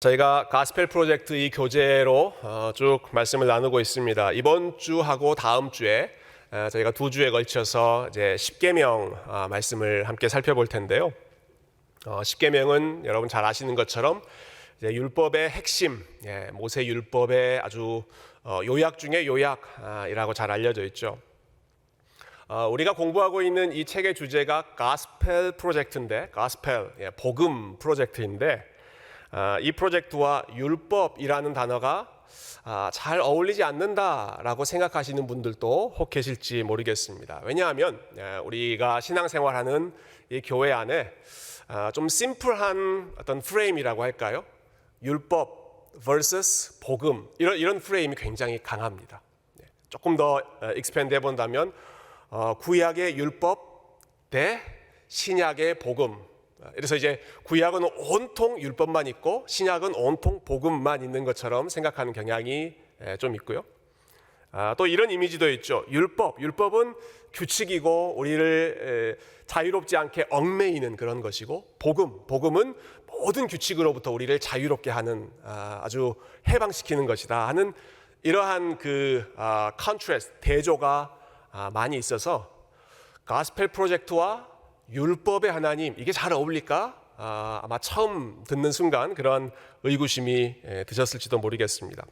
저희가 가스펠 프로젝트 이 교재로 쭉 말씀을 나누고 있습니다. 이번 주하고 다음 주에 저희가 두 주에 걸쳐서 이제 십계명 말씀을 함께 살펴볼 텐데요. 십계명은 여러분 잘 아시는 것처럼 이제 율법의 핵심, 모세 율법의 아주 요약 중에 요약이라고 잘 알려져 있죠. 우리가 공부하고 있는 이 책의 주제가 가스펠 프로젝트인데, 가스펠 복음 프로젝트인데. 이 프로젝트와 율법이라는 단어가 잘 어울리지 않는다라고 생각하시는 분들도 혹 계실지 모르겠습니다. 왜냐하면 우리가 신앙생활하는 이 교회 안에 좀 심플한 어떤 프레임이라고 할까요? 율법 vs 복음 이런 프레임이 굉장히 강합니다. 조금 더 익스펜드 해본다면 구약의 율법 대 신약의 복음. 그래서 이제 구약은 온통 율법만 있고 신약은 온통 복음만 있는 것처럼 생각하는 경향이 좀 있고요. 또 이런 이미지도 있죠. 율법은 규칙이고 우리를 자유롭지 않게 얽매이는 그런 것이고 복음은 모든 규칙으로부터 우리를 자유롭게 하는 아주 해방시키는 것이다 하는 이러한 그 컨트레스트 대조가 많이 있어서 가스펠 프로젝트와 율법의 하나님 이게 잘 어울릴까? 아마 처음 듣는 순간 그런 의구심이 드셨을지도 모르겠습니다.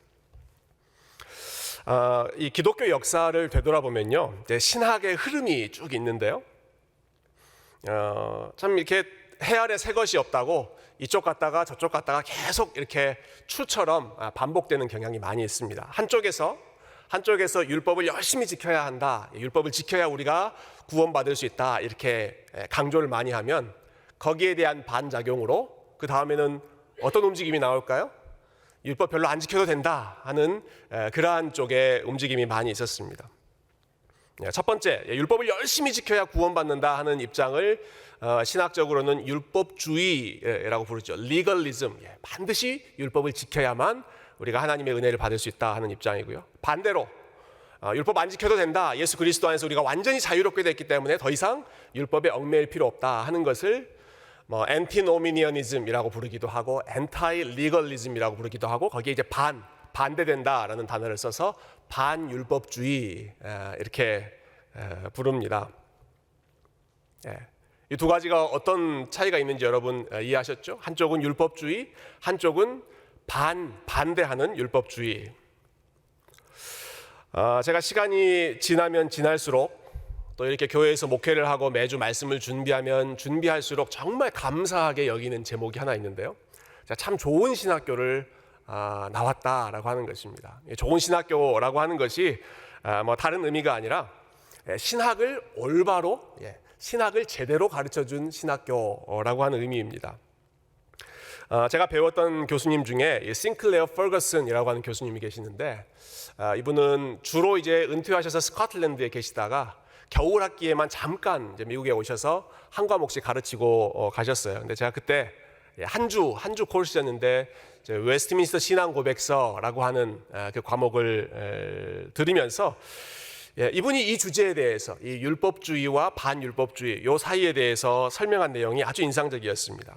이 기독교 역사를 되돌아보면요, 신학의 흐름이 쭉 있는데요. 참 이렇게 해 아래 새 것이 없다고 이쪽 갔다가 저쪽 갔다가 계속 이렇게 추처럼 반복되는 경향이 많이 있습니다. 한쪽에서 율법을 열심히 지켜야 한다. 율법을 지켜야 우리가 구원받을 수 있다. 이렇게 강조를 많이 하면 거기에 대한 반작용으로 그 다음에는 어떤 움직임이 나올까요? 율법 별로 안 지켜도 된다 하는 그러한 쪽의 움직임이 많이 있었습니다. 첫 번째, 율법을 열심히 지켜야 구원받는다 하는 입장을 신학적으로는 율법주의라고 부르죠. 리걸리즘, 반드시 율법을 지켜야만 우리가 하나님의 은혜를 받을 수 있다 하는 입장이고요. 반대로 율법 안 지켜도 된다. 예수 그리스도 안에서 우리가 완전히 자유롭게 됐기 때문에 더 이상 율법에 얽매일 필요 없다 하는 것을 엔티노미니언이즘이라고 부르기도 하고 엔타이 리걸리즘이라고 부르기도 하고 거기에 이제 반대된다라는 단어를 써서 반율법주의 이렇게 부릅니다. 이 두 가지가 어떤 차이가 있는지 여러분 이해하셨죠? 한쪽은 율법주의, 한쪽은 반대하는 율법주의. 제가 시간이 지나면 지날수록 또 이렇게 교회에서 목회를 하고 매주 말씀을 준비하면 준비할수록 정말 감사하게 여기는 제목이 하나 있는데요. 참 좋은 신학교를 나왔다라고 하는 것입니다. 좋은 신학교라고 하는 것이 뭐 다른 의미가 아니라 신학을 올바로, 신학을 제대로 가르쳐준 신학교라고 하는 의미입니다. 제가 배웠던 교수님 중에 싱클레어 퍼거슨이라고 하는 교수님이 계시는데 이분은 주로 이제 은퇴하셔서 스코틀랜드에 계시다가 겨울 학기에만 잠깐 이제 미국에 오셔서 한 과목씩 가르치고 가셨어요. 근데 제가 그때 한 주 코र्스였는데 웨스트민스터 신앙 고백서라고 하는 그 과목을 들으면서 이분이 이 주제에 대해서 이 율법주의와 반율법주의 요 사이에 대해서 설명한 내용이 아주 인상적이었습니다.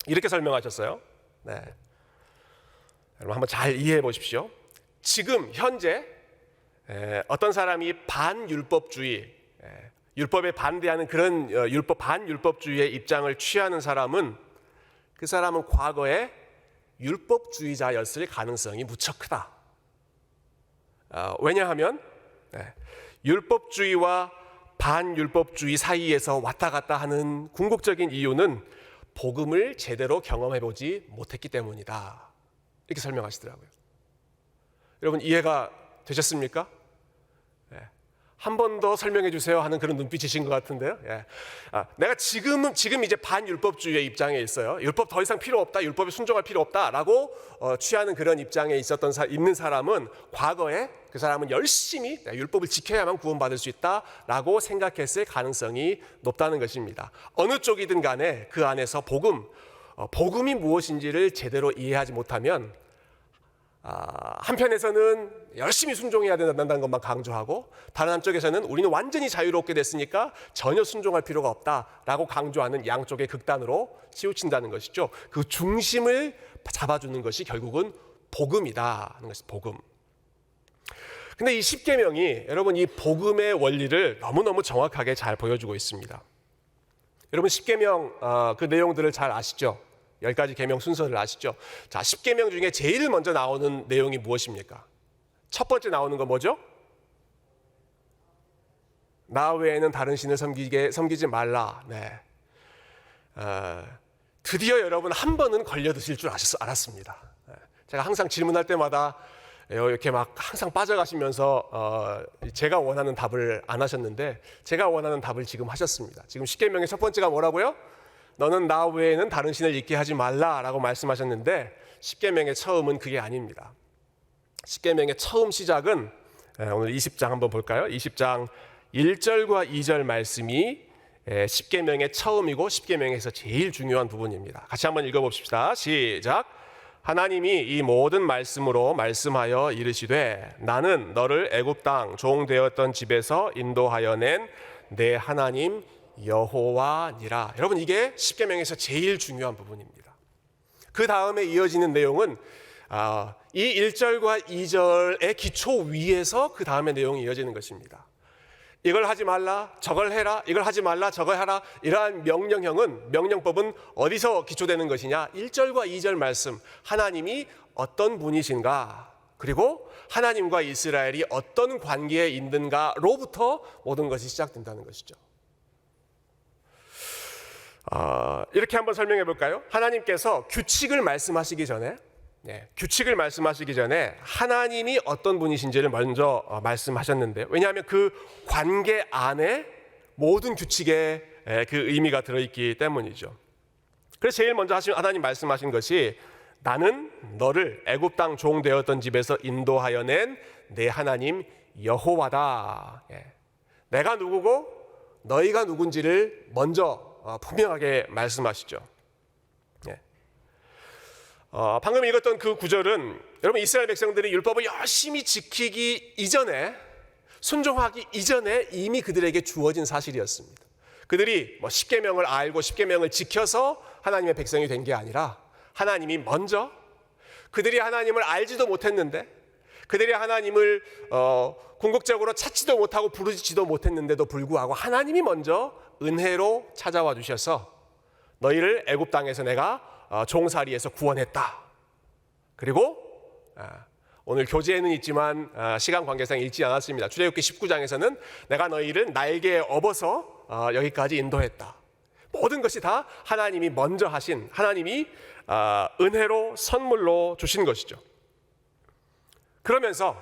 이렇게 설명하셨어요. 여러분 한번 잘 이해해 보십시오. 지금 현재 어떤 사람이 반율법주의, 율법에 반대하는 그런 반율법주의의 입장을 취하는 사람은 그 사람은 과거에 율법주의자였을 가능성이 무척 크다. 왜냐하면 율법주의와 반율법주의 사이에서 왔다 갔다 하는 궁극적인 이유는 복음을 제대로 경험해보지 못했기 때문이다. 이렇게 설명하시더라고요. 여러분 이해가 되셨습니까? 한 번 더 설명해 주세요 하는 그런 눈빛이신 것 같은데요. 내가 지금 이제 반율법주의의 입장에 있어요. 율법 더 이상 필요 없다. 율법에 순종할 필요 없다라고 취하는 그런 입장에 있는 사람은 과거에 그 사람은 열심히 율법을 지켜야만 구원받을 수 있다라고 생각했을 가능성이 높다는 것입니다. 어느 쪽이든 간에 그 안에서 복음이 무엇인지를 제대로 이해하지 못하면 한편에서는 열심히 순종해야 된다는 것만 강조하고, 다른 한쪽에서는 우리는 완전히 자유롭게 됐으니까 전혀 순종할 필요가 없다라고 강조하는 양쪽의 극단으로 치우친다는 것이죠. 그 중심을 잡아주는 것이 결국은 복음이다 하는 것이 복음. 근데 이 십계명이 여러분 이 복음의 원리를 너무너무 정확하게 잘 보여주고 있습니다. 여러분 십계명 그 내용들을 잘 아시죠? 10가지 계명 순서를 아시죠? 자, 십계명 중에 제일 먼저 나오는 내용이 무엇입니까? 첫 번째 나오는 건 뭐죠? 나 외에는 다른 신을 섬기지 말라. 네. 드디어 여러분 한 번은 걸려드실 줄 알았습니다. 제가 항상 질문할 때마다 이렇게 막 항상 빠져가시면서 제가 원하는 답을 안 하셨는데, 제가 원하는 답을 지금 하셨습니다. 지금 십계명의 첫 번째가 뭐라고요? 너는 나 외에는 다른 신을 잊게 하지 말라라고 말씀하셨는데, 십계명의 처음은 그게 아닙니다. 십계명의 처음 시작은 오늘 20장 한번 볼까요? 20장 1절과 2절 말씀이 십계명의 처음이고 십계명에서 제일 중요한 부분입니다. 같이 한번 읽어봅시다. 시작. 하나님이 이 모든 말씀으로 말씀하여 이르시되 나는 너를 애굽 땅 종 되었던 집에서 인도하여 낸 내 하나님 여호와니라. 여러분 이게 십계명에서 제일 중요한 부분입니다. 그 다음에 이어지는 내용은 이 1절과 2절의 기초 위에서 그 다음에 내용이 이어지는 것입니다. 이걸 하지 말라, 저걸 해라, 이걸 하지 말라, 저걸 하라. 이러한 명령법은 어디서 기초되는 것이냐? 1절과 2절 말씀, 하나님이 어떤 분이신가, 그리고 하나님과 이스라엘이 어떤 관계에 있는가로부터 모든 것이 시작된다는 것이죠. 이렇게 한번 설명해 볼까요? 하나님께서 규칙을 말씀하시기 전에 하나님이 어떤 분이신지를 먼저 말씀하셨는데요. 왜냐하면 그 관계 안에 모든 규칙의 그 의미가 들어있기 때문이죠. 그래서 제일 먼저 하나님 말씀하신 것이 나는 너를 애굽 땅 종 되었던 집에서 인도하여 낸 내 하나님 여호와다. 내가 누구고 너희가 누군지를 먼저 분명하게 말씀하시죠. 방금 읽었던 그 구절은 여러분 이스라엘 백성들이 율법을 열심히 지키기 이전에, 순종하기 이전에 이미 그들에게 주어진 사실이었습니다. 그들이 십계명을 알고 십계명을 지켜서 하나님의 백성이 된 게 아니라 하나님이 먼저, 그들이 하나님을 알지도 못했는데, 그들이 하나님을 궁극적으로 찾지도 못하고 부르지도 못했는데도 불구하고 하나님이 먼저 은혜로 찾아와 주셔서 너희를 애굽 땅에서 내가 종살이에서 구원했다. 그리고 오늘 교재에는 있지만 시간 관계상 읽지 않았습니다. 출애굽기 19장에서는 내가 너희를 날개에 업어서 여기까지 인도했다. 모든 것이 다 하나님이 먼저 하신, 하나님이 은혜로 선물로 주신 것이죠. 그러면서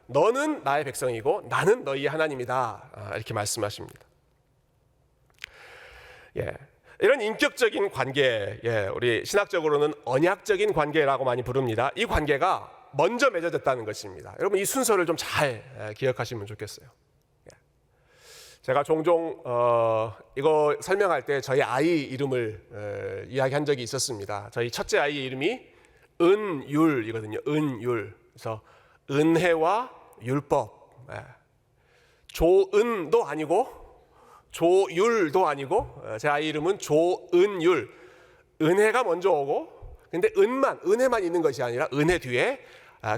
너는 나의 백성이고 나는 너희의 하나님이다, 이렇게 말씀하십니다. 이런 인격적인 관계, 우리 신학적으로는 언약적인 관계라고 많이 부릅니다. 이 관계가 먼저 맺어졌다는 것입니다. 여러분 이 순서를 좀 잘 기억하시면 좋겠어요. 제가 종종 이거 설명할 때 저희 아이 이름을 이야기한 적이 있었습니다. 저희 첫째 아이의 이름이 은율이거든요. 은율. 그래서 은혜와 율법. 조은도 아니고 조율도 아니고, 제 아이 이름은 조은율. 은혜가 먼저 오고, 근데 은혜만 있는 것이 아니라 은혜 뒤에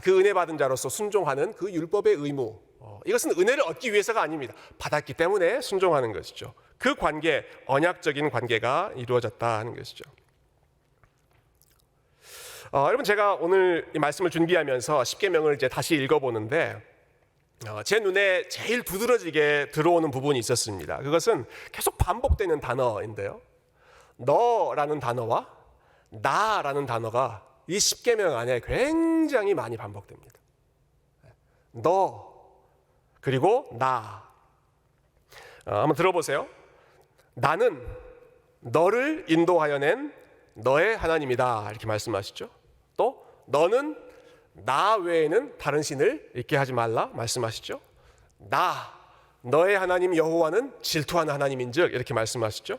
그 은혜 받은 자로서 순종하는 그 율법의 의무, 이것은 은혜를 얻기 위해서가 아닙니다. 받았기 때문에 순종하는 것이죠. 그 관계, 언약적인 관계가 이루어졌다 하는 것이죠. 여러분 제가 오늘 이 말씀을 준비하면서 십계명을 이제 다시 읽어보는데 제 눈에 제일 두드러지게 들어오는 부분이 있었습니다. 그것은 계속 반복되는 단어인데요, 너라는 단어와 나라는 단어가 이 십계명 안에 굉장히 많이 반복됩니다. 너 그리고 나. 한번 들어보세요. 나는 너를 인도하여 낸 너의 하나님이다, 이렇게 말씀하시죠. 또 너는 나 외에는 다른 신을 잊게 하지 말라 말씀하시죠. 너의 하나님 여호와는 질투하는 하나님인즉, 이렇게 말씀하시죠.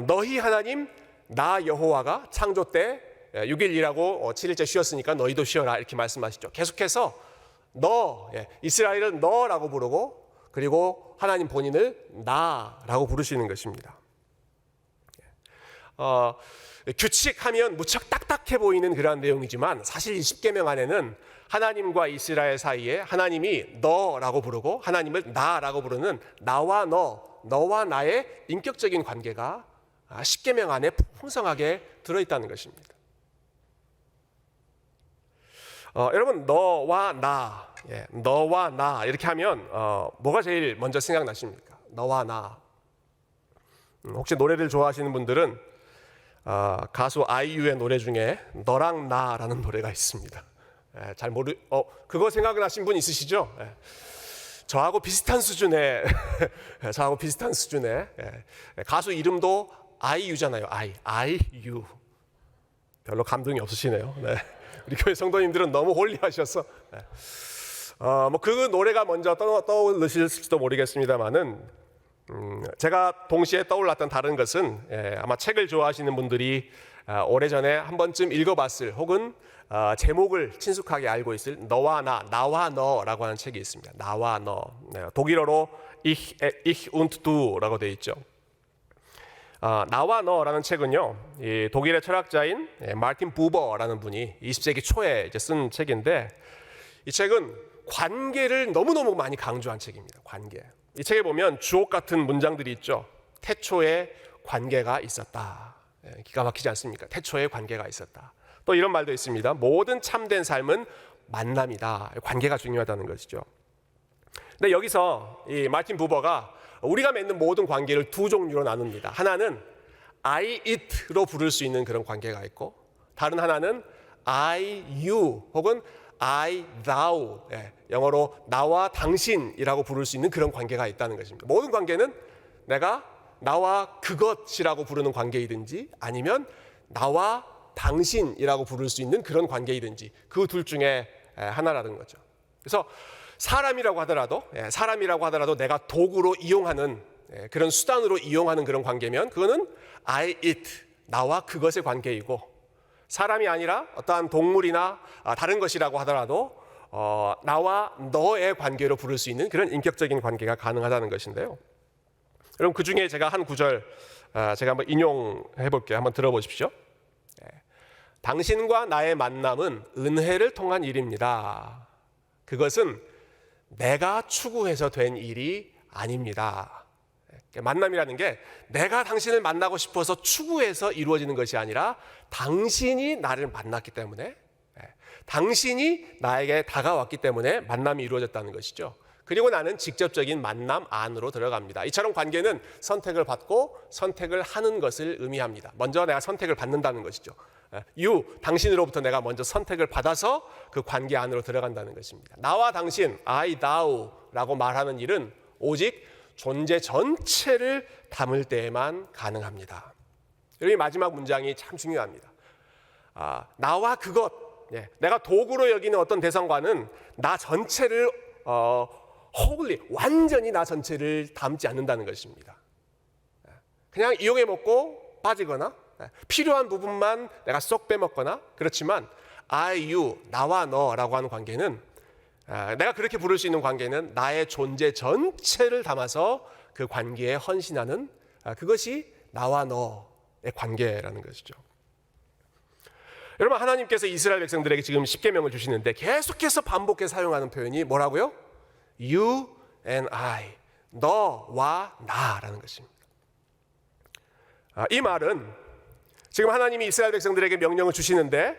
너희 하나님 나 여호와가 창조 때 6일 일하고 7일째 쉬었으니까 너희도 쉬어라 이렇게 말씀하시죠. 계속해서 너, 이스라엘은 너라고 부르고 그리고 하나님 본인을 나라고 부르시는 것입니다. 규칙하면 무척 딱딱해 보이는 그런 내용이지만 사실 이 십계명 안에는 하나님과 이스라엘 사이에 하나님이 너라고 부르고 하나님을 나라고 부르는 나와 너와 나의 인격적인 관계가 십계명 안에 풍성하게 들어있다는 것입니다. 여러분 너와 나 이렇게 하면 뭐가 제일 먼저 생각나십니까? 너와 나. 혹시 노래를 좋아하시는 분들은 가수 아이유의 노래 중에 너랑 나라는 노래가 있습니다. 잘 그거 생각나신 분 있으시죠? 저하고 비슷한 수준의 가수 이름도 아이유잖아요. 아이유. 별로 감동이 없으시네요. 네. 우리 교회 성도님들은 너무 홀리하셔서 그 노래가 먼저 떠오르실지도 모르겠습니다만은 제가 동시에 떠올랐던 다른 것은 아마 책을 좋아하시는 분들이 오래전에 한 번쯤 읽어봤을 혹은 제목을 친숙하게 알고 있을 나와 너라고 하는 책이 있습니다. 나와 너. 독일어로 Ich und du라고 되어 있죠. 나와 너라는 책은요, 이 독일의 철학자인 마르틴 부버라는 분이 20세기 초에 이제 쓴 책인데 이 책은 관계를 너무너무 많이 강조한 책입니다. 관계. 이 책에 보면 주옥 같은 문장들이 있죠. 태초에 관계가 있었다. 기가 막히지 않습니까? 태초에 관계가 있었다. 또 이런 말도 있습니다. 모든 참된 삶은 만남이다. 관계가 중요하다는 것이죠. 근데 여기서 이 마르틴 부버가 우리가 맺는 모든 관계를 두 종류로 나눕니다. 하나는 I, it로 부를 수 있는 그런 관계가 있고 다른 하나는 I, you 혹은 I, thou, 영어로 나와 당신이라고 부를 수 있는 그런 관계가 있다는 것입니다. 모든 관계는 내가 나와 그것이라고 부르는 관계이든지 아니면 나와 당신이라고 부를 수 있는 그런 관계이든지 그 둘 중에 하나라는 거죠. 그래서 사람이라고 하더라도 내가 도구로 이용하는 그런 수단으로 이용하는 그런 관계면 그거는 I, it, 나와 그것의 관계이고 사람이 아니라 어떠한 동물이나 다른 것이라고 하더라도 나와 너의 관계로 부를 수 있는 그런 인격적인 관계가 가능하다는 것인데요. 여러분 그 중에 제가 한 구절 제가 한번 인용해 볼게요. 한번 들어보십시오. 당신과 나의 만남은 은혜를 통한 일입니다. 그것은 내가 추구해서 된 일이 아닙니다. 만남이라는 게 내가 당신을 만나고 싶어서 추구해서 이루어지는 것이 아니라 당신이 나를 만났기 때문에 당신이 나에게 다가왔기 때문에 만남이 이루어졌다는 것이죠. 그리고 나는 직접적인 만남 안으로 들어갑니다. 이처럼 관계는 선택을 받고 선택을 하는 것을 의미합니다. 먼저 내가 선택을 받는다는 것이죠. 당신으로부터 내가 먼저 선택을 받아서 그 관계 안으로 들어간다는 것입니다. 나와 당신, I, thou라고 말하는 일은 오직 존재 전체를 담을 때에만 가능합니다. 여기 마지막 문장이 참 중요합니다. 나와 그것, 내가 도구로 여기는 어떤 대상과는 나 전체를 완전히 나 전체를 담지 않는다는 것입니다. 그냥 이용해 먹고 빠지거나 필요한 부분만 내가 쏙 빼먹거나 그렇지만 I, you, 나와 너라고 하는 관계는 내가 그렇게 부를 수 있는 관계는 나의 존재 전체를 담아서 그 관계에 헌신하는 그것이 나와 너의 관계라는 것이죠. 여러분 하나님께서 이스라엘 백성들에게 지금 십계명을 주시는데 계속해서 반복해서 사용하는 표현이 뭐라고요? You and I, 너와 나라는 것입니다. 이 말은 지금 하나님이 이스라엘 백성들에게 명령을 주시는데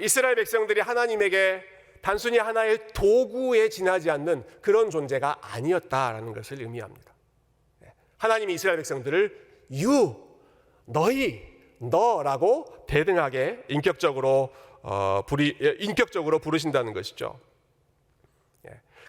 이스라엘 백성들이 하나님에게 단순히 하나의 도구에 지나지 않는 그런 존재가 아니었다라는 것을 의미합니다. 하나님이 이스라엘 백성들을 너라고 대등하게 인격적으로 부르신다는 것이죠.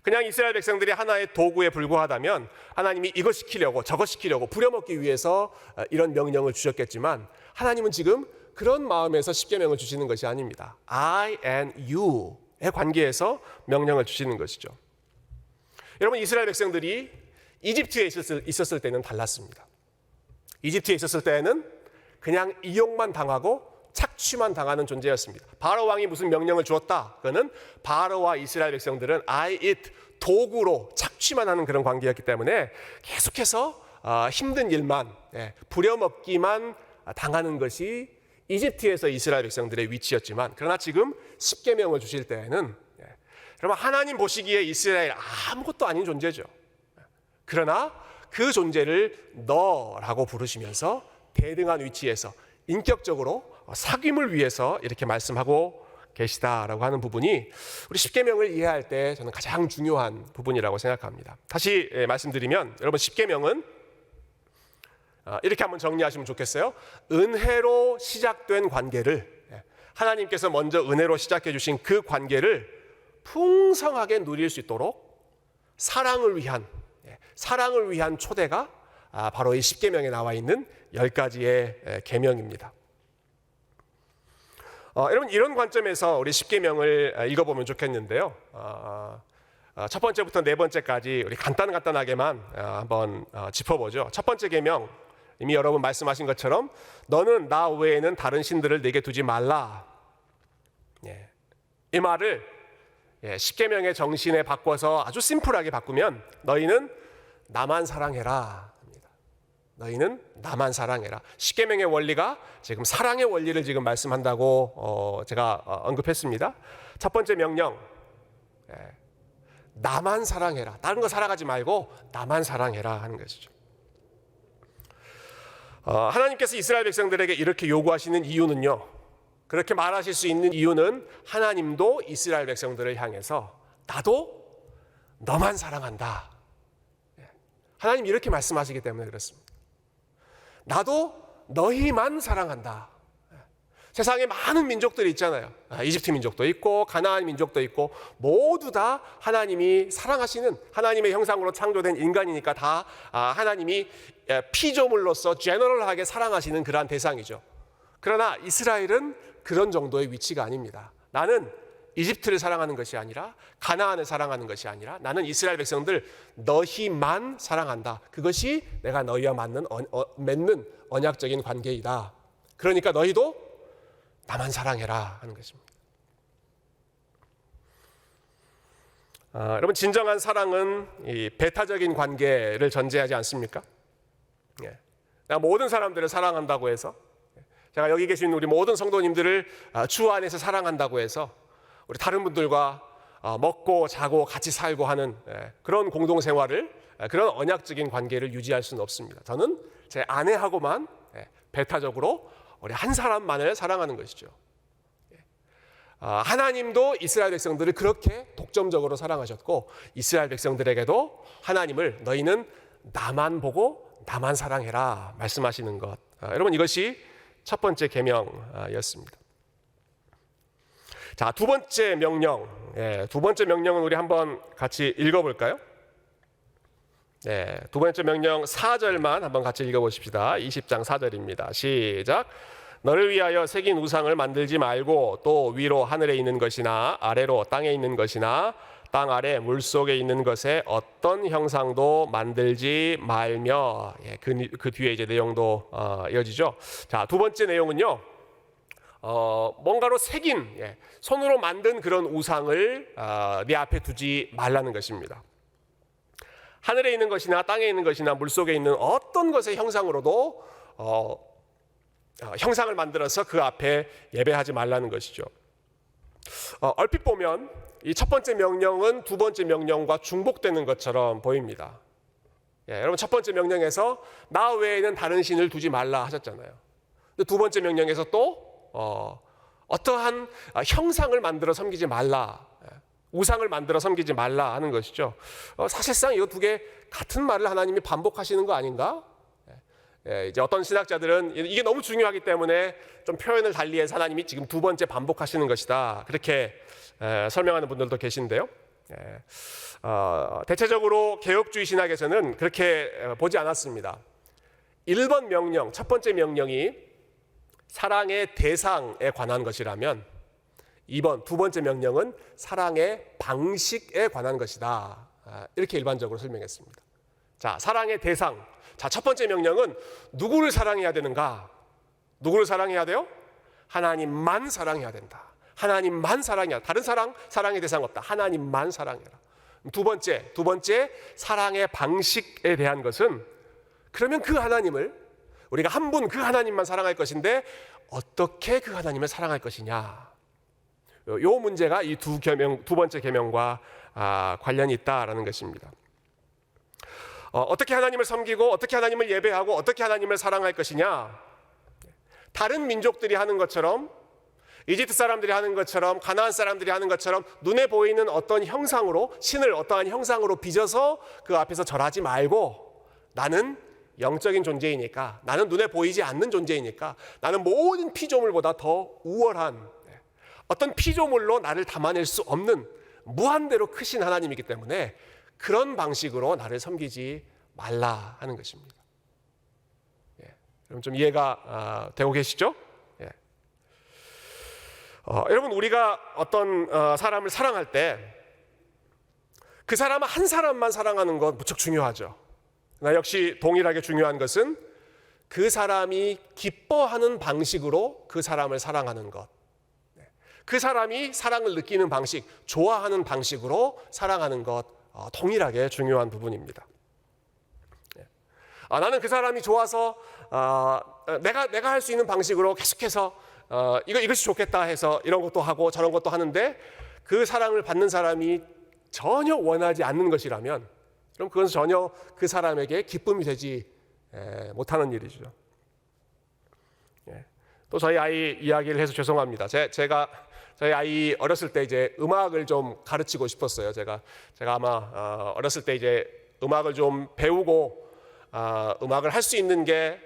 그냥 이스라엘 백성들이 하나의 도구에 불과하다면 하나님이 이것 시키려고 저것 시키려고 부려먹기 위해서 이런 명령을 주셨겠지만 하나님은 지금 그런 마음에서 십계명을 주시는 것이 아닙니다. I and you의 관계에서 명령을 주시는 것이죠. 여러분 이스라엘 백성들이 이집트에 있었을 때는 달랐습니다. 이집트에 있었을 때는 그냥 이용만 당하고 착취만 당하는 존재였습니다. 바로 왕이 무슨 명령을 주었다. 그거는 바로와 이스라엘 백성들은 도구로 착취만 하는 그런 관계였기 때문에 계속해서 힘든 일만, 부려먹기만 당하는 것이 이집트에서 이스라엘 백성들의 위치였지만, 그러나 지금 십계명을 주실 때에는 그러면 하나님 보시기에 이스라엘 아무것도 아닌 존재죠. 그러나 그 존재를 너라고 부르시면서 대등한 위치에서 인격적으로 사귐을 위해서 이렇게 말씀하고 계시다라고 하는 부분이 우리 십계명을 이해할 때 저는 가장 중요한 부분이라고 생각합니다. 다시 말씀드리면, 여러분, 십계명은 이렇게 한번 정리하시면 좋겠어요. 은혜로 시작된 관계를, 하나님께서 먼저 은혜로 시작해 주신 그 관계를 풍성하게 누릴 수 있도록 사랑을 위한 초대가 바로 이 십계명에 나와 있는 10가지의 계명입니다. 여러분, 이런 관점에서 우리 십계명을 읽어보면 좋겠는데요. 첫 번째부터 네 번째까지 우리 간단하게만 한번 짚어보죠. 첫 번째 계명, 이미 여러분 말씀하신 것처럼 너는 나 외에는 다른 신들을 내게 두지 말라. 이 말을 십계명의 정신에 바꿔서 아주 심플하게 바꾸면 너희는 나만 사랑해라. 너희는 나만 사랑해라. 십계명의 원리가 지금 사랑의 원리를 지금 말씀한다고 제가 언급했습니다. 첫 번째 명령, 나만 사랑해라. 다른 거 사랑하지 말고 나만 사랑해라 하는 것이죠. 하나님께서 이스라엘 백성들에게 이렇게 요구하시는 이유는요, 그렇게 말하실 수 있는 이유는 하나님도 이스라엘 백성들을 향해서 나도 너만 사랑한다. 하나님 이렇게 말씀하시기 때문에 그렇습니다. 나도 너희만 사랑한다. 세상에 많은 민족들이 있잖아요. 이집트 민족도 있고 가나안 민족도 있고 모두 다 하나님이 사랑하시는, 하나님의 형상으로 창조된 인간이니까 다 하나님이 피조물로서 제너럴하게 사랑하시는 그러한 대상이죠. 그러나 이스라엘은 그런 정도의 위치가 아닙니다. 나는 이집트를 사랑하는 것이 아니라, 가나안을 사랑하는 것이 아니라, 나는 이스라엘 백성들 너희만 사랑한다. 그것이 내가 너희와 맺는 언약적인 관계이다. 그러니까 너희도 나만 사랑해라 하는 것입니다. 여러분, 진정한 사랑은 이 배타적인 관계를 전제하지 않습니까? 내가 모든 사람들을 사랑한다고 해서, 제가 여기 계신 우리 모든 성도님들을 주 안에서 사랑한다고 해서 우리 다른 분들과 먹고 자고 같이 살고 하는 그런 공동생활을, 그런 언약적인 관계를 유지할 수는 없습니다. 저는 제 아내하고만 배타적으로 우리 한 사람만을 사랑하는 것이죠. 하나님도 이스라엘 백성들을 그렇게 독점적으로 사랑하셨고, 이스라엘 백성들에게도 하나님을 너희는 나만 보고 나만 사랑해라 말씀하시는 것. 여러분, 이것이 첫 번째 계명이었습니다. 자, 두 번째 명령. 두 번째 명령은 우리 한번 같이 읽어볼까요? 두 번째 명령 4절만 한번 같이 읽어보십시다. 20장 4절입니다. 시작. 너를 위하여 새긴 우상을 만들지 말고 또 위로 하늘에 있는 것이나 아래로 땅에 있는 것이나 땅 아래 물속에 있는 것에 어떤 형상도 만들지 말며, 그 뒤에 이제 내용도 이어지죠. 자, 두 번째 내용은요, 뭔가로 새긴, 손으로 만든 그런 우상을 네 앞에 두지 말라는 것입니다. 하늘에 있는 것이나 땅에 있는 것이나 물속에 있는 어떤 것의 형상으로도 형상을 만들어서 그 앞에 예배하지 말라는 것이죠. 얼핏 보면 이 첫 번째 명령은 두 번째 명령과 중복되는 것처럼 보입니다. 여러분, 첫 번째 명령에서 나 외에는 다른 신을 두지 말라 하셨잖아요. 근데 두 번째 명령에서 또 어떠한 형상을 만들어 섬기지 말라, 우상을 만들어 섬기지 말라 하는 것이죠. 사실상 이 두 개 같은 말을 하나님이 반복하시는 거 아닌가? 이제 어떤 신학자들은 이게 너무 중요하기 때문에 좀 표현을 달리해서 하나님이 지금 두 번째 반복하시는 것이다, 그렇게 설명하는 분들도 계신데요. 대체적으로 개혁주의 신학에서는 그렇게 보지 않았습니다. 1번 명령, 첫 번째 명령이 사랑의 대상에 관한 것이라면 2번, 두 번째 명령은 사랑의 방식에 관한 것이다, 이렇게 일반적으로 설명했습니다. 자, 사랑의 대상. 자, 첫 번째 명령은 누구를 사랑해야 되는가? 누구를 사랑해야 돼요? 하나님만 사랑해야 된다. 하나님만 사랑해야. 다른 사랑의 대상 없다. 하나님만 사랑해라. 두 번째 사랑의 방식에 대한 것은, 그러면 그 하나님을, 우리가 한 분 그 하나님만 사랑할 것인데 어떻게 그 하나님을 사랑할 것이냐. 요 문제가 이 두 번째 계명과 관련이 있다라는 것입니다. 어떻게 하나님을 섬기고 어떻게 하나님을 예배하고 어떻게 하나님을 사랑할 것이냐. 다른 민족들이 하는 것처럼, 이집트 사람들이 하는 것처럼, 가나안 사람들이 하는 것처럼 눈에 보이는 어떤 형상으로, 신을 어떠한 형상으로 빚어서 그 앞에서 절하지 말고, 나는 영적인 존재이니까, 나는 눈에 보이지 않는 존재이니까, 나는 모든 피조물보다 더 우월한 어떤 피조물로 나를 담아낼 수 없는 무한대로 크신 하나님이기 때문에 그런 방식으로 나를 섬기지 말라 하는 것입니다. 여러분 좀 이해가 되고 계시죠? 여러분, 우리가 어떤 사람을 사랑할 때 그 사람 한 사람만 사랑하는 건 무척 중요하죠. 그러나 역시 동일하게 중요한 것은 그 사람이 기뻐하는 방식으로 그 사람을 사랑하는 것, 그 사람이 사랑을 느끼는 방식, 좋아하는 방식으로 사랑하는 것, 동일하게 중요한 부분입니다. 나는 그 사람이 좋아서 내가 할 수 있는 방식으로 계속해서 이것이 좋겠다 해서 이런 것도 하고 저런 것도 하는데, 그 사랑을 받는 사람이 전혀 원하지 않는 것이라면, 그럼 그건 전혀 그 사람에게 기쁨이 되지 못하는 일이죠. 또 저희 아이 이야기를 해서 죄송합니다. 제가 저희 아이 어렸을 때 이제 음악을 좀 가르치고 싶었어요. 제가 아마 어렸을 때 이제 음악을 좀 배우고 음악을 할 수 있는 게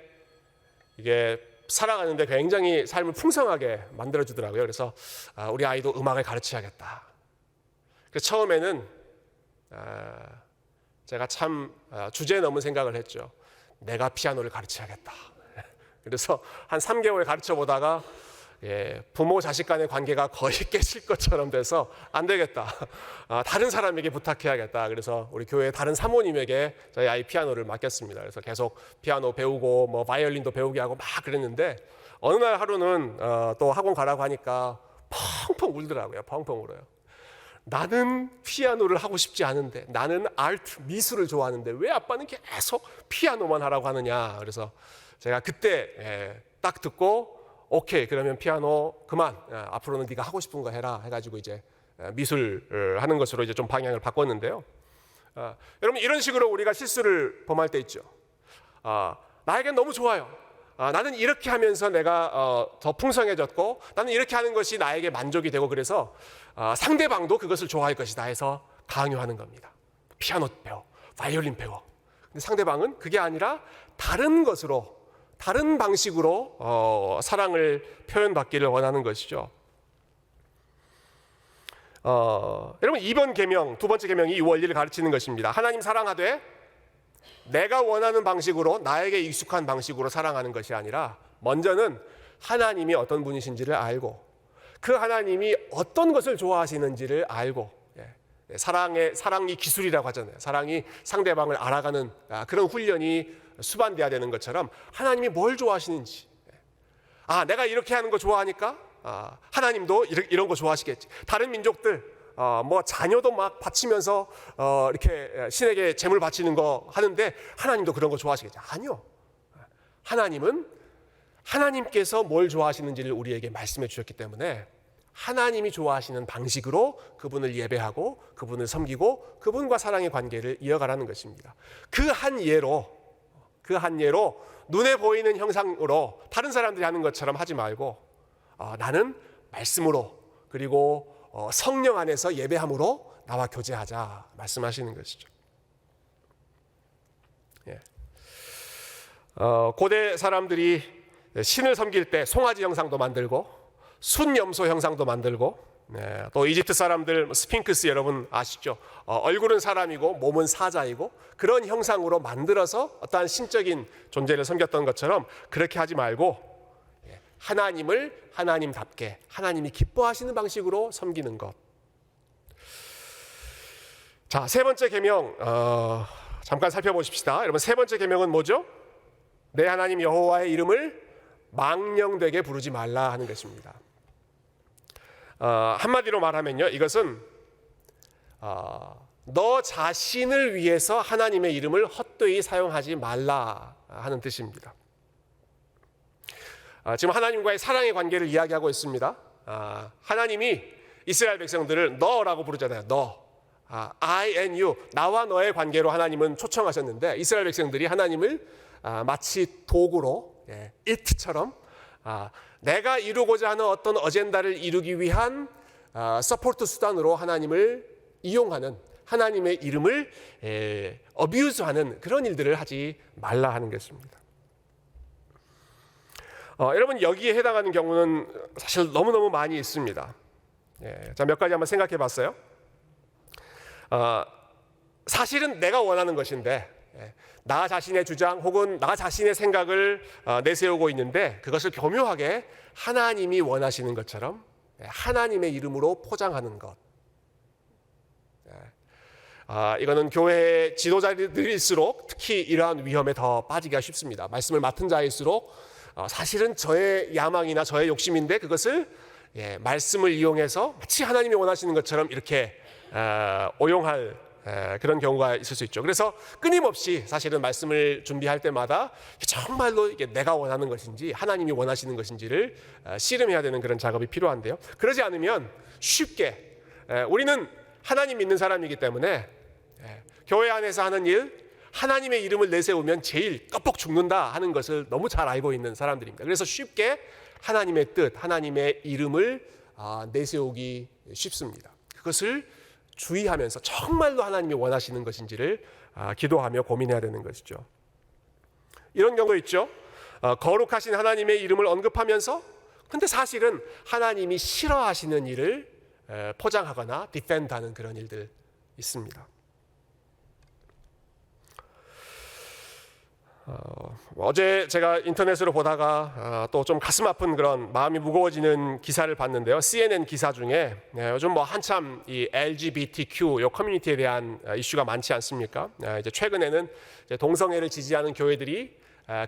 이게 살아가는데 굉장히 삶을 풍성하게 만들어주더라고요. 그래서 우리 아이도 음악을 가르쳐야겠다. 그래서 처음에는 제가 참 주제 넘은 생각을 했죠. 내가 피아노를 가르쳐야겠다. 그래서 한 3개월 가르쳐 보다가 부모 자식 간의 관계가 거의 깨질 것처럼 돼서 안 되겠다. 다른 사람에게 부탁해야겠다. 그래서 우리 교회 다른 사모님에게 저희 아이 피아노를 맡겼습니다. 그래서 계속 피아노 배우고 뭐 바이올린도 배우게 하고 막 그랬는데, 어느 날 하루는 또 학원 가라고 하니까 펑펑 울더라고요. 펑펑 울어요. 나는 피아노를 하고 싶지 않은데, 나는 아트, 미술을 좋아하는데 왜 아빠는 계속 피아노만 하라고 하느냐. 그래서 제가 그때 딱 듣고, 오케이, 그러면 피아노 그만, 앞으로는 네가 하고 싶은 거 해라 해가지고 이제 미술 하는 것으로 이제 좀 방향을 바꿨는데요. 여러분, 이런 식으로 우리가 실수를 범할 때 있죠. 나에겐 너무 좋아요. 나는 이렇게 하면서 내가 더 풍성해졌고, 나는 이렇게 하는 것이 나에게 만족이 되고, 그래서 상대방도 그것을 좋아할 것이다 해서 강요하는 겁니다. 피아노 배워, 바이올린 배워. 근데 상대방은 그게 아니라 다른 것으로, 다른 방식으로 사랑을 표현받기를 원하는 것이죠. 여러분, 이번 계명, 두 번째 계명이 이 원리를 가르치는 것입니다. 하나님 사랑하되 내가 원하는 방식으로, 나에게 익숙한 방식으로 사랑하는 것이 아니라, 먼저는 하나님이 어떤 분이신지를 알고, 그 하나님이 어떤 것을 좋아하시는지를 알고, 사랑이 기술이라고 하잖아요. 사랑이 상대방을 알아가는 그런 훈련이 수반돼야 되는 것처럼, 하나님이 뭘 좋아하시는지, 내가 이렇게 하는 거 좋아하니까 하나님도 이런 거 좋아하시겠지. 다른 민족들 뭐 자녀도 막 바치면서 이렇게 신에게 제물 바치는 거 하는데 하나님도 그런 거 좋아하시겠지. 아니요. 하나님은 하나님께서 뭘 좋아하시는지를 우리에게 말씀해 주셨기 때문에 하나님이 좋아하시는 방식으로 그분을 예배하고 그분을 섬기고 그분과 사랑의 관계를 이어가라는 것입니다. 그 한 예로 눈에 보이는 형상으로 다른 사람들이 하는 것처럼 하지 말고, 나는 말씀으로, 그리고 성령 안에서 예배함으로 나와 교제하자 말씀하시는 것이죠. 고대 사람들이 신을 섬길 때 송아지 형상도 만들고 순염소 형상도 만들고, 또 이집트 사람들 스핑크스 여러분 아시죠? 얼굴은 사람이고 몸은 사자이고 그런 형상으로 만들어서 어떠한 신적인 존재를 섬겼던 것처럼 그렇게 하지 말고, 하나님을 하나님답게 하나님이 기뻐하시는 방식으로 섬기는 것. 자, 세 번째 계명 잠깐 살펴보십시다. 여러분, 세 번째 계명은 뭐죠? 내 하나님 여호와의 이름을 망령되게 부르지 말라 하는 것입니다. 한마디로 말하면요, 이것은 너 자신을 위해서 하나님의 이름을 헛되이 사용하지 말라 하는 뜻입니다. 지금 하나님과의 사랑의 관계를 이야기하고 있습니다. 하나님이 이스라엘 백성들을 너라고 부르잖아요. 너. I and you. 나와 너의 관계로 하나님은 초청하셨는데 이스라엘 백성들이 하나님을 마치 도구로, it처럼 내가 이루고자 하는 어떤 어젠다를 이루기 위한 서포트 수단으로 하나님을 이용하는, 하나님의 이름을 어뷰즈하는 그런 일들을 하지 말라 하는 것입니다. 여러분, 여기에 해당하는 경우는 사실 너무너무 많이 있습니다. 자, 몇 가지 한번 생각해 봤어요. 사실은 내가 원하는 것인데 나 자신의 주장 혹은 나 자신의 생각을 내세우고 있는데 그것을 교묘하게 하나님이 원하시는 것처럼 하나님의 이름으로 포장하는 것. 이거는 교회의 지도자들일수록 특히 이러한 위험에 더 빠지기가 쉽습니다. 말씀을 맡은 자일수록 사실은 저의 야망이나 저의 욕심인데 그것을 말씀을 이용해서 마치 하나님이 원하시는 것처럼 이렇게 오용할 그런 경우가 있을 수 있죠. 그래서 끊임없이 사실은 말씀을 준비할 때마다 정말로 이게 내가 원하는 것인지 하나님이 원하시는 것인지를 씨름해야 되는 그런 작업이 필요한데요. 그러지 않으면 쉽게 우리는 하나님 믿는 사람이기 때문에 교회 안에서 하는 일, 하나님의 이름을 내세우면 제일 껍벅 죽는다 하는 것을 너무 잘 알고 있는 사람들입니다. 그래서 쉽게 하나님의 뜻, 하나님의 이름을 내세우기 쉽습니다. 그것을 주의하면서 정말로 하나님이 원하시는 것인지를 기도하며 고민해야 되는 것이죠. 이런 경우 있죠. 거룩하신 하나님의 이름을 언급하면서 근데 사실은 하나님이 싫어하시는 일을 포장하거나 디펜드하는 그런 일들 있습니다. 어제 제가 인터넷으로 보다가 또 좀 가슴 아픈 그런 마음이 무거워지는 기사를 봤는데요. CNN 기사 중에 요즘 뭐 한참 이 LGBTQ 요 커뮤니티에 대한 이슈가 많지 않습니까? 이제 최근에는 이제 동성애를 지지하는 교회들이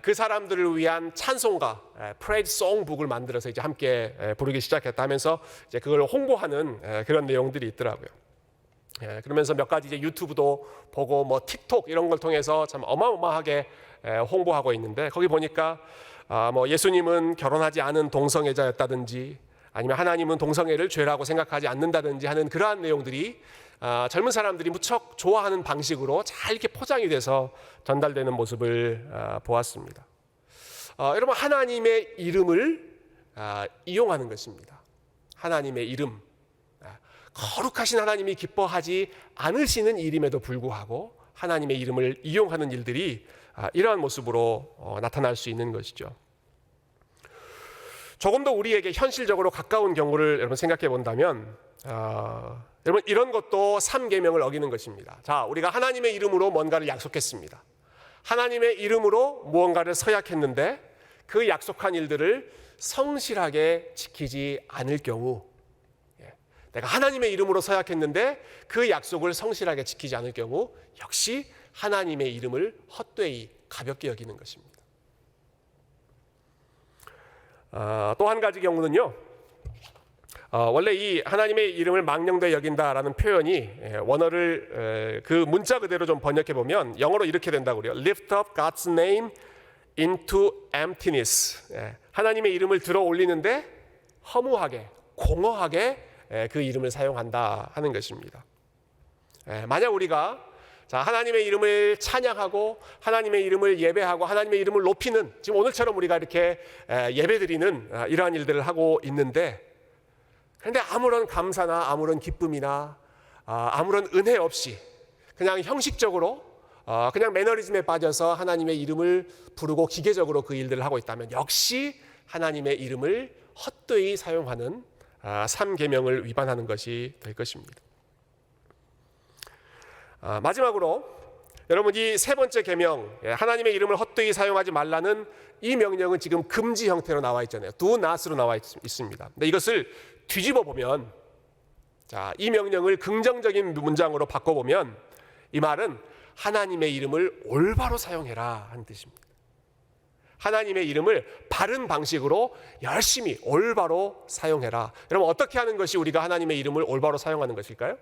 그 사람들을 위한 찬송가 프레이즈 송북을 만들어서 이제 함께 부르기 시작했다면서 이제 그걸 홍보하는 그런 내용들이 있더라고요. 그러면서 몇 가지 이제 유튜브도 보고 뭐 틱톡 이런 걸 통해서 참 어마어마하게 홍보하고 있는데 거기 보니까 뭐 예수님은 결혼하지 않은 동성애자였다든지 아니면 하나님은 동성애를 죄라고 생각하지 않는다든지 하는 그러한 내용들이 젊은 사람들이 무척 좋아하는 방식으로 잘 이렇게 포장이 돼서 전달되는 모습을 보았습니다. 여러분, 하나님의 이름을 이용하는 것입니다. 하나님의 이름, 거룩하신 하나님이 기뻐하지 않으시는 일임에도 불구하고 하나님의 이름을 이용하는 일들이 이러한 모습으로 나타날 수 있는 것이죠. 조금 더 우리에게 현실적으로 가까운 경우를 여러분 생각해 본다면 여러분 이런 것도 3계명을 어기는 것입니다. 자, 우리가 하나님의 이름으로 뭔가를 약속했습니다. 하나님의 이름으로 무언가를 서약했는데 그 약속한 일들을 성실하게 지키지 않을 경우, 내가 하나님의 이름으로 서약했는데 그 약속을 성실하게 지키지 않을 경우 역시 하나님의 이름을 헛되이 가볍게 여기는 것입니다. 또 한 가지 경우는요, 원래 이 하나님의 이름을 망령되이 여긴다라는 표현이 원어를 그 문자 그대로 좀 번역해 보면 영어로 이렇게 된다고 그래요. Lift up God's name into emptiness. 하나님의 이름을 들어 올리는데 허무하게, 공허하게 그 이름을 사용한다 하는 것입니다. 만약 우리가 하나님의 이름을 찬양하고 하나님의 이름을 예배하고 하나님의 이름을 높이는, 지금 오늘처럼 우리가 이렇게 예배드리는 이러한 일들을 하고 있는데, 그런데 아무런 감사나 아무런 기쁨이나 아무런 은혜 없이 그냥 형식적으로 그냥 매너리즘에 빠져서 하나님의 이름을 부르고 기계적으로 그 일들을 하고 있다면 역시 하나님의 이름을 헛되이 사용하는 3계명을 위반하는 것이 될 것입니다. 마지막으로 여러분, 이 세 번째 계명, 하나님의 이름을 헛되이 사용하지 말라는 이 명령은 지금 금지 형태로 나와 있잖아요. Do not으로 나와 있습니다. 근데 이것을 뒤집어 보면, 이 명령을 긍정적인 문장으로 바꿔보면 이 말은 하나님의 이름을 올바로 사용해라 하는 뜻입니다. 하나님의 이름을 바른 방식으로 열심히 올바로 사용해라. 여러분, 어떻게 하는 것이 우리가 하나님의 이름을 올바로 사용하는 것일까요?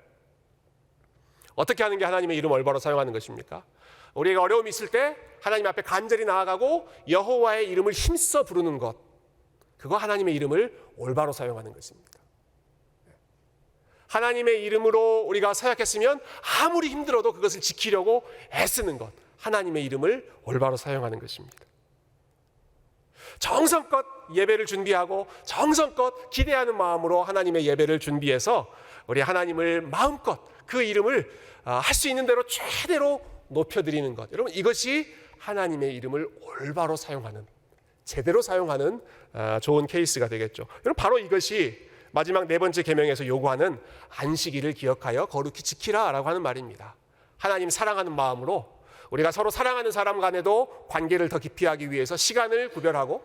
어떻게 하는 게 하나님의 이름을 올바로 사용하는 것입니까? 우리가 어려움이 있을 때 하나님 앞에 간절히 나아가고 여호와의 이름을 힘써 부르는 것, 그거 하나님의 이름을 올바로 사용하는 것입니다. 하나님의 이름으로 우리가 서약했으면 아무리 힘들어도 그것을 지키려고 애쓰는 것, 하나님의 이름을 올바로 사용하는 것입니다. 정성껏 예배를 준비하고 정성껏 기대하는 마음으로 하나님의 예배를 준비해서 우리 하나님을 마음껏 그 이름을 할 수 있는 대로 최대로 높여드리는 것, 여러분, 이것이 하나님의 이름을 올바로 사용하는, 제대로 사용하는 좋은 케이스가 되겠죠. 여러분, 바로 이것이 마지막 네 번째 계명에서 요구하는 안식일을 기억하여 거룩히 지키라라고 하는 말입니다. 하나님 사랑하는 마음으로 우리가 서로 사랑하는 사람 간에도 관계를 더 깊이 하기 위해서 시간을 구별하고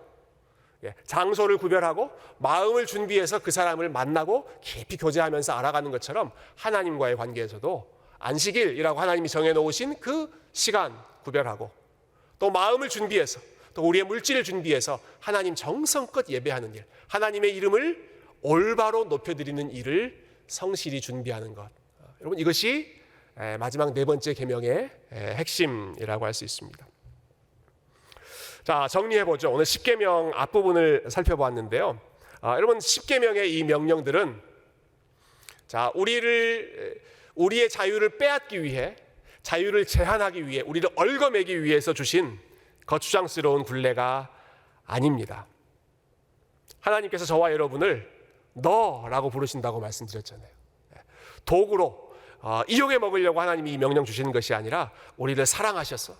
장소를 구별하고 마음을 준비해서 그 사람을 만나고 깊이 교제하면서 알아가는 것처럼 하나님과의 관계에서도 안식일이라고 하나님이 정해놓으신 그 시간 구별하고 또 마음을 준비해서 또 우리의 물질을 준비해서 하나님 정성껏 예배하는 일, 하나님의 이름을 올바로 높여드리는 일을 성실히 준비하는 것, 여러분, 이것이 마지막 네 번째 계명의 핵심이라고 할 수 있습니다. 자, 정리해보죠. 오늘 십계명 앞부분을 살펴보았는데요. 여러분, 십계명의 이 명령들은 자, 우리의 자유를 빼앗기 위해, 자유를 제한하기 위해, 우리를 얽어매기 위해서 주신 거추장스러운 굴레가 아닙니다. 하나님께서 저와 여러분을 너라고 부르신다고 말씀드렸잖아요. 도구로 이용해 먹으려고 하나님이 이 명령 주시는 것이 아니라 우리를 사랑하셔서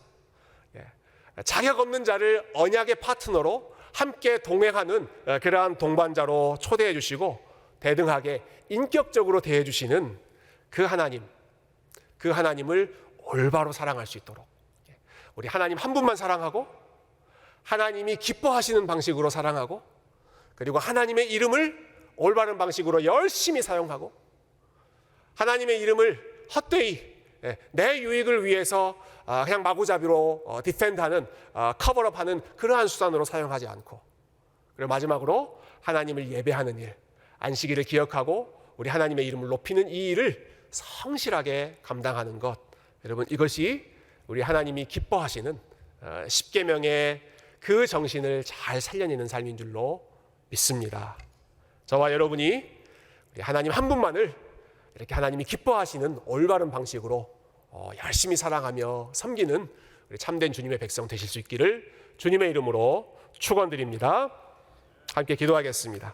자격 없는 자를 언약의 파트너로 함께 동행하는 그러한 동반자로 초대해 주시고 대등하게 인격적으로 대해 주시는 그 하나님, 그 하나님을 올바로 사랑할 수 있도록 우리 하나님 한 분만 사랑하고 하나님이 기뻐하시는 방식으로 사랑하고 그리고 하나님의 이름을 올바른 방식으로 열심히 사용하고 하나님의 이름을 헛되이 내 유익을 위해서 그냥 마구잡이로 디펜드하는, 커버업하는 그러한 수단으로 사용하지 않고, 그리고 마지막으로 하나님을 예배하는 일, 안식일을 기억하고 우리 하나님의 이름을 높이는 이 일을 성실하게 감당하는 것, 여러분, 이것이 우리 하나님이 기뻐하시는 십계명의 그 정신을 잘 살려내는 삶인 줄로 믿습니다. 저와 여러분이 우리 하나님 한 분만을 이렇게 하나님이 기뻐하시는 올바른 방식으로 열심히 사랑하며 섬기는 우리 참된 주님의 백성 되실 수 있기를 주님의 이름으로 축원드립니다. 함께 기도하겠습니다.